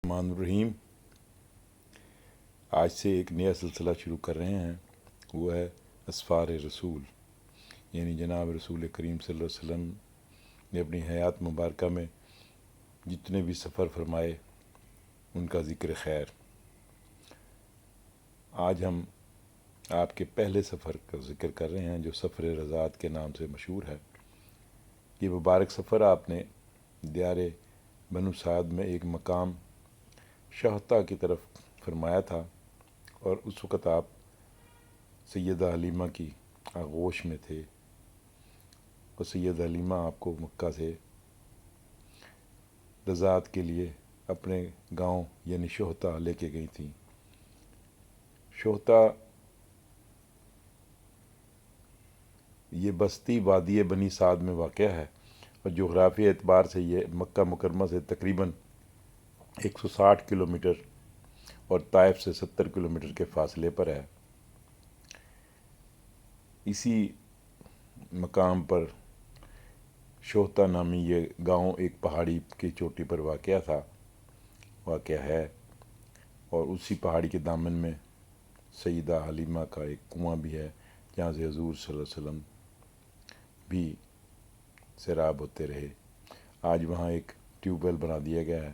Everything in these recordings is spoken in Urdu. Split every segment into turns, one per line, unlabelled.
الرحمن الرحیم۔ آج سے ایک نیا سلسلہ شروع کر رہے ہیں، وہ ہے اسفار رسول، یعنی جناب رسول کریم صلی اللہ علیہ وسلم نے اپنی حیات مبارکہ میں جتنے بھی سفر فرمائے ان کا ذکر خیر۔ آج ہم آپ کے پہلے سفر کا ذکر کر رہے ہیں جو سفر رضاعت کے نام سے مشہور ہے۔ یہ مبارک سفر آپ نے دیار بنو سعد میں ایک مقام شہتا کی طرف فرمایا تھا، اور اس وقت آپ سیدہ حلیمہ کی آغوش میں تھے، اور سیدہ حلیمہ آپ کو مکہ سے رضاعت کے لیے اپنے گاؤں یعنی شہتا لے کے گئی تھیں۔ شہتا یہ بستی وادی بنی سعد میں واقع ہے، اور جغرافی اعتبار سے یہ مکہ مکرمہ سے تقریباً 160 کلومیٹر اور طائف سے 70 کلومیٹر کے فاصلے پر ہے۔ اسی مقام پر شہتا نامی یہ گاؤں ایک پہاڑی کی چوٹی پر واقع ہے، اور اسی پہاڑی کے دامن میں سیدہ حلیمہ کا ایک کنواں بھی ہے، جہاں سے حضور صلی اللہ علیہ وسلم بھی سیراب ہوتے رہے۔ آج وہاں ایک ٹیوب ویل بنا دیا گیا ہے۔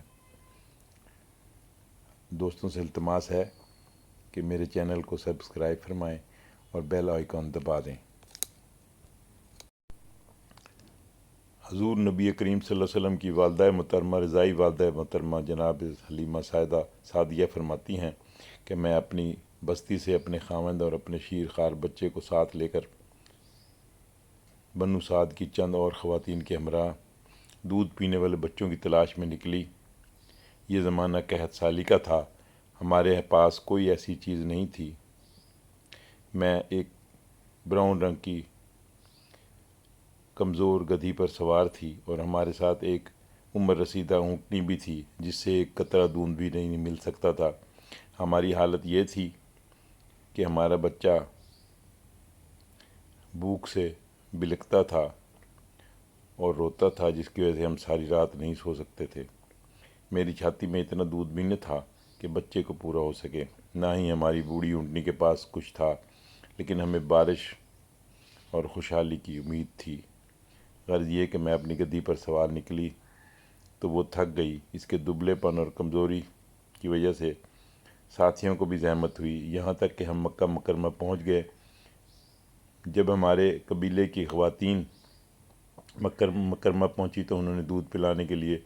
دوستوں سے التماس ہے کہ میرے چینل کو سبسکرائب فرمائیں اور بیل آئیکن دبا دیں۔ حضور نبی کریم صلی اللہ علیہ وسلم کی والدہ محترمہ رضائی والدہ محترمہ جناب حلیمہ سعدیہ فرماتی ہیں کہ میں اپنی بستی سے اپنے خاوند اور اپنے شیر خوار بچے کو ساتھ لے کر بنو سعد کی چند اور خواتین کے ہمراہ دودھ پینے والے بچوں کی تلاش میں نکلی۔ یہ زمانہ قحط سالی کا تھا، ہمارے پاس کوئی ایسی چیز نہیں تھی۔ میں ایک براؤن رنگ کی کمزور گدھی پر سوار تھی، اور ہمارے ساتھ ایک عمر رسیدہ اونٹنی بھی تھی جس سے ایک قطرہ دودھ بھی نہیں مل سکتا تھا۔ ہماری حالت یہ تھی کہ ہمارا بچہ بھوک سے بلکتا تھا اور روتا تھا، جس کی وجہ سے ہم ساری رات نہیں سو سکتے تھے۔ میری چھاتی میں اتنا دودھ بھی نہ تھا کہ بچے کو پورا ہو سکے، نہ ہی ہماری بوڑھی اونٹنی کے پاس کچھ تھا، لیکن ہمیں بارش اور خوشحالی کی امید تھی۔ غرض یہ کہ میں اپنی گدھی پر سوار نکلی تو وہ تھک گئی۔ اس کے دبلے پن اور کمزوری کی وجہ سے ساتھیوں کو بھی زحمت ہوئی، یہاں تک کہ ہم مکہ مکرمہ پہنچ گئے۔ جب ہمارے قبیلے کی خواتین مکہ مکرمہ پہنچی تو انہوں نے دودھ پلانے کے لیے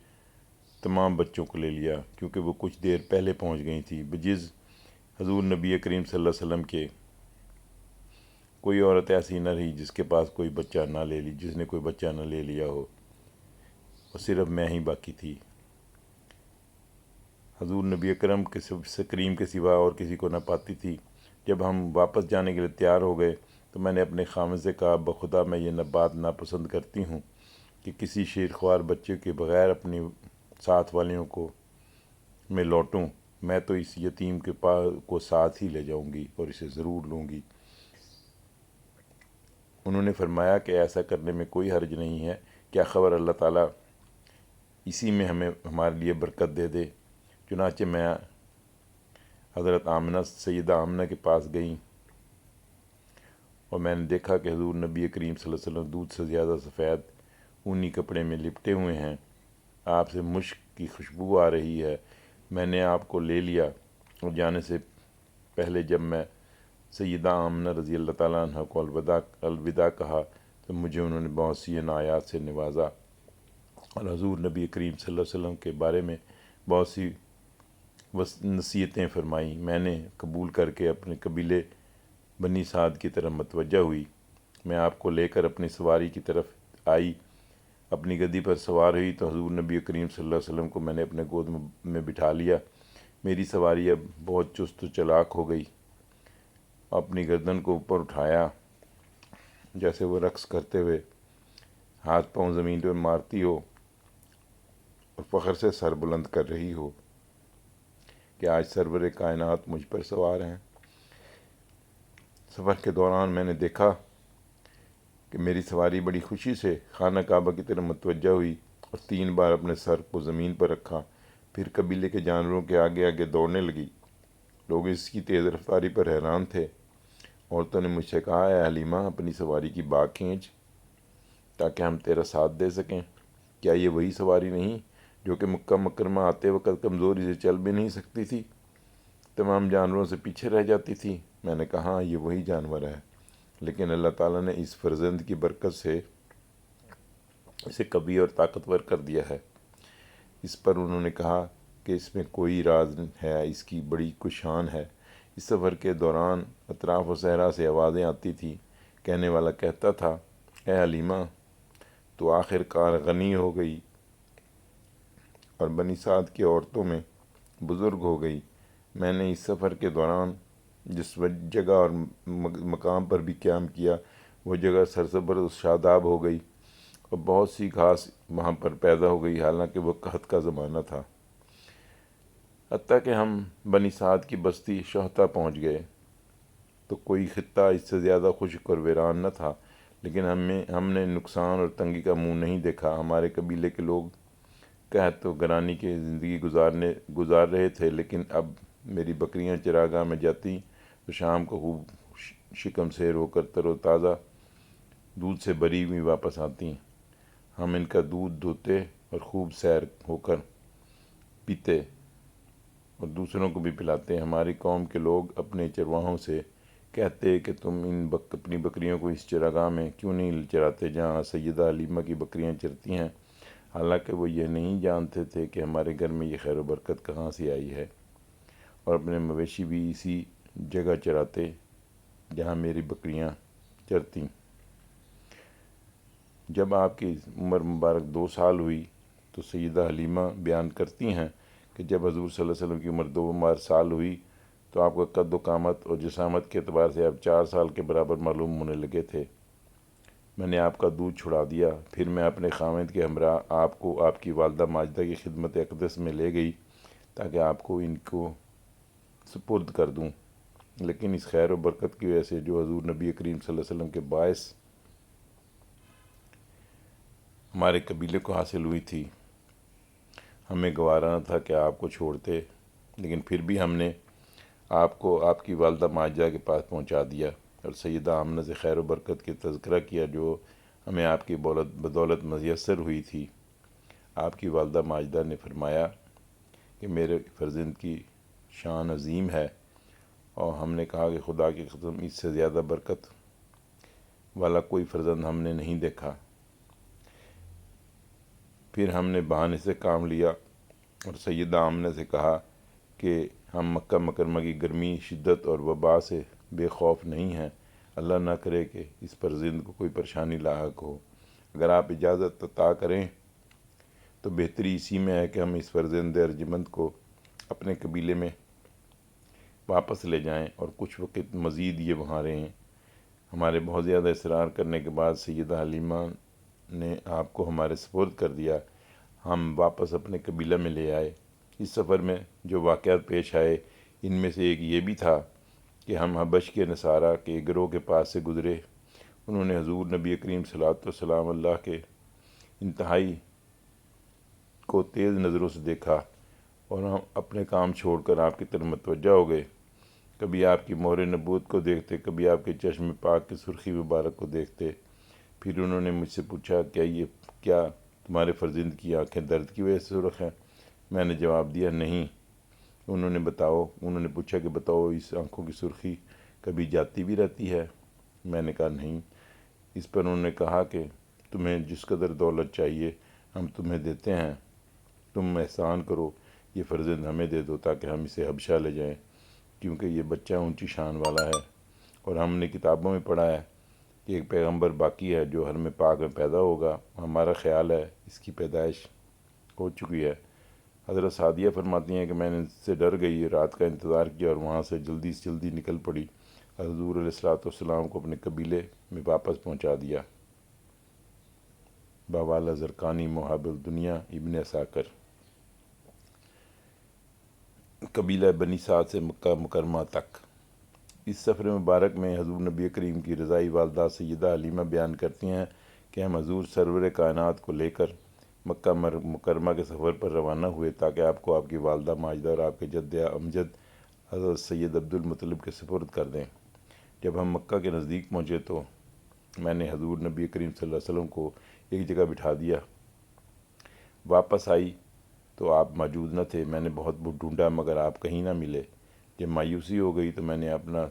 تمام بچوں کو لے لیا، کیونکہ وہ کچھ دیر پہلے پہنچ گئی تھیں۔ بجز حضور نبی کریم صلی اللہ علیہ وسلم کے کوئی عورت ایسی نہ رہی جس کے پاس کوئی بچہ نہ لے لی، جس نے کوئی بچہ نہ لے لیا ہو، اور صرف میں ہی باقی تھی۔ حضور نبی کریم کے سوا اور کسی کو نہ پاتی تھی۔ جب ہم واپس جانے کے لیے تیار ہو گئے تو میں نے اپنے خاوند سے کہا، بخدا میں یہ بات ناپسند کرتی ہوں کہ کسی شیرخوار بچے کے بغیر اپنی ساتھ والیوں میں لوٹوں۔ میں تو اس یتیم کو ساتھ ہی لے جاؤں گی اور اسے ضرور لوں گی۔ انہوں نے فرمایا کہ ایسا کرنے میں کوئی حرج نہیں ہے، کیا خبر اللہ تعالیٰ اسی میں ہمارے لیے برکت دے دے۔ چنانچہ میں حضرت آمنہ سیدہ آمنہ کے پاس گئی، اور میں نے دیکھا کہ حضور نبی کریم صلی اللہ علیہ وسلم دودھ سے زیادہ سفید اونی کپڑے میں لپٹے ہوئے ہیں، آپ سے مشک کی خوشبو آ رہی ہے۔ میں نے آپ کو لے لیا، اور جانے سے پہلے جب میں سیدہ آمنہ رضی اللہ تعالیٰ عنہ کو الوداع کہا تو مجھے انہوں نے بہت سی عنایات سے نوازا، اور حضور نبی کریم صلی اللہ علیہ وسلم کے بارے میں بہت سی نصیحتیں فرمائیں۔ میں نے قبول کر کے اپنے قبیلے بنی سعد کی طرف متوجہ ہوئی۔ میں آپ کو لے کر اپنی سواری کی طرف آئی، اپنی گدھی پر سوار ہوئی تو حضور نبی کریم صلی اللہ علیہ وسلم کو میں نے اپنے گود میں بٹھا لیا۔ میری سواری اب بہت چست و چلاک ہو گئی۔ اپنی گردن کو اوپر اٹھایا جیسے وہ رقص کرتے ہوئے ہاتھ پاؤں زمین پہ مارتی ہو اور فخر سے سر بلند کر رہی ہو کہ آج سرور کائنات مجھ پر سوار ہیں۔ سفر کے دوران میں نے دیکھا کہ میری سواری بڑی خوشی سے خانہ کعبہ کی طرف متوجہ ہوئی، اور 3 بار اپنے سر کو زمین پر رکھا۔ پھر قبیلے کے جانوروں کے آگے آگے دوڑنے لگی۔ لوگ اس کی تیز رفتاری پر حیران تھے۔ عورتوں نے مجھ سے کہا، اے حلیمہ، اپنی سواری کی باگ کھینچ تاکہ ہم تیرا ساتھ دے سکیں۔ کیا یہ وہی سواری نہیں جو کہ مکہ مکرمہ آتے وقت کمزوری سے چل بھی نہیں سکتی تھی، تمام جانوروں سے پیچھے رہ جاتی تھی؟ میں نے کہا، ہاں، یہ وہی جانور ہے، لیکن اللہ تعالیٰ نے اس فرزند کی برکت سے اسے قوی اور طاقتور کر دیا ہے۔ اس پر انہوں نے کہا کہ اس میں کوئی راز ہے، اس کی بڑی کوئی شان ہے۔ اس سفر کے دوران اطراف و صحرا سے آوازیں آتی تھیں۔ کہنے والا کہتا تھا، اے حلیمہ، تو آخر کار غنی ہو گئی اور بنی سعد کی عورتوں میں بزرگ ہو گئی۔ میں نے اس سفر کے دوران جس جگہ اور مقام پر بھی قیام کیا، وہ جگہ سرسبز و شاداب ہو گئی اور بہت سی گھاس وہاں پر پیدا ہو گئی، حالانکہ وہ قحط کا زمانہ تھا۔ حتیٰ کہ ہم بنی سعد کی بستی شہطہ پہنچ گئے تو کوئی خطہ اس سے زیادہ خشک اور ویران نہ تھا، لیکن ہم نے نقصان اور تنگی کا منہ نہیں دیکھا۔ ہمارے قبیلے کے لوگ قحط و گرانی کی زندگی گزار رہے تھے، لیکن اب میری بکریاں چراگاہ میں جاتی تو شام کو خوب شکم سیر ہو کر تر و تازہ دودھ سے بری ہوئی واپس آتی۔ ہم ان کا دودھ دھوتے اور خوب سیر ہو کر پیتے اور دوسروں کو بھی پلاتے۔ ہماری قوم کے لوگ اپنے چرواہوں سے کہتے کہ تم اپنی بکریوں کو اس چراگاہ میں کیوں نہیں چراتے جہاں سیدہ حلیمہ کی بکریاں چرتی ہیں، حالانکہ وہ یہ نہیں جانتے تھے کہ ہمارے گھر میں یہ خیر و برکت کہاں سے آئی ہے، اور اپنے مویشی بھی اسی جگہ چراتے جہاں میری بکریاں چرتیں۔ جب آپ کی عمر مبارک 2 سال ہوئی تو سیدہ حلیمہ بیان کرتی ہیں کہ جب حضور صلی اللہ علیہ وسلم کی عمر 2 سال ہوئی تو آپ کا قد و قامت اور جسامت کے اعتبار سے آپ 4 سال کے برابر معلوم ہونے لگے تھے۔ میں نے آپ کا دودھ چھڑا دیا، پھر میں اپنے خاوند کے ہمراہ آپ کو آپ کی والدہ ماجدہ کی خدمت اقدس میں لے گئی تاکہ آپ کو ان کو سپرد کر دوں، لیکن اس خیر و برکت کی وجہ سے جو حضور نبی کریم صلی اللہ علیہ وسلم کے باعث ہمارے قبیلے کو حاصل ہوئی تھی، ہمیں گوارا نہ تھا کہ آپ کو چھوڑتے، لیکن پھر بھی ہم نے آپ کو آپ کی والدہ ماجدہ کے پاس پہنچا دیا اور سیدہ آمنہ سے خیر و برکت کی تذکرہ کیا جو ہمیں آپ کی بدولت میسر ہوئی تھی۔ آپ کی والدہ ماجدہ نے فرمایا کہ میرے فرزند کی شان عظیم ہے، اور ہم نے کہا کہ خدا کی قسم اس سے زیادہ برکت والا کوئی فرزند ہم نے نہیں دیکھا۔ پھر ہم نے بہانے سے کام لیا اور سیدہ آمنہ سے کہا کہ ہم مکہ مکرمہ کی گرمی، شدت اور وبا سے بے خوف نہیں ہیں، اللہ نہ کرے کہ اس فرزند کو کوئی پریشانی لاحق ہو۔ اگر آپ اجازت عطا کریں تو بہتری اسی میں ہے کہ ہم اس فرزند ارجمند کو اپنے قبیلے میں واپس لے جائیں اور کچھ وقت مزید یہ وہاں رہیں۔ ہمارے بہت زیادہ اصرار کرنے کے بعد سیدہ حلیمہ نے آپ کو ہمارے سپرد کر دیا۔ ہم واپس اپنے قبیلہ میں لے آئے۔ اس سفر میں جو واقعات پیش آئے ان میں سے ایک یہ بھی تھا کہ ہم حبش کے نصارہ کے گروہ کے پاس سے گزرے۔ انہوں نے حضور نبی کریم صلی اللہ علیہ وسلم اللہ کے انتہائی کو تیز نظروں سے دیکھا اور ہم اپنے کام چھوڑ کر آپ کی طرف متوجہ ہو گئے۔ کبھی آپ کی مہر نبوت کو دیکھتے، کبھی آپ کے چشم پاک کی سرخی مبارک کو دیکھتے۔ پھر انہوں نے مجھ سے پوچھا، کیا تمہارے فرزند کی آنکھیں درد کی وجہ سے سرخ ہیں؟ میں نے جواب دیا، نہیں۔ انہوں نے پوچھا کہ بتاؤ، اس آنکھوں کی سرخی کبھی جاتی بھی رہتی ہے؟ میں نے کہا نہیں۔ اس پر انہوں نے کہا کہ تمہیں جس قدر دولت چاہیے ہم تمہیں دیتے ہیں، تم احسان کرو، یہ فرزند ہمیں دے دو تاکہ ہم اسے حبشہ لے جائیں، کیونکہ یہ بچہ اونچی شان والا ہے، اور ہم نے کتابوں میں پڑھا ہے کہ ایک پیغمبر باقی ہے جو حرم پاک میں پیدا ہوگا، ہمارا خیال ہے اس کی پیدائش ہو چکی ہے۔ حضرت سعدیہ فرماتی ہیں کہ میں نے ان سے ڈر گئی، رات کا انتظار کیا اور وہاں سے جلدی نکل پڑی، حضور علیہ الصلوۃ والسلام کو اپنے قبیلے میں واپس پہنچا دیا۔ بوالا زرقانی، محاب الدنیا، ابن عساکر۔ قبیلہ بنی سعد سے مکہ مکرمہ تک۔ اس سفر مبارک میں حضور نبی کریم کی رضائی والدہ سیدہ حلیمہ بیان کرتی ہیں کہ ہم حضور سرور کائنات کو لے کر مکہ مکرمہ کے سفر پر روانہ ہوئے تاکہ آپ کو آپ کی والدہ ماجدہ اور آپ کے جد امجد حضرت سید عبد المطلب کے سپرد کر دیں۔ جب ہم مکہ کے نزدیک پہنچے تو میں نے حضور نبی کریم صلی اللہ علیہ وسلم کو ایک جگہ بٹھا دیا۔ واپس آئی تو آپ موجود نہ تھے۔ میں نے بہت ڈھونڈا مگر آپ کہیں نہ ملے۔ جب مایوسی ہو گئی تو میں نے اپنا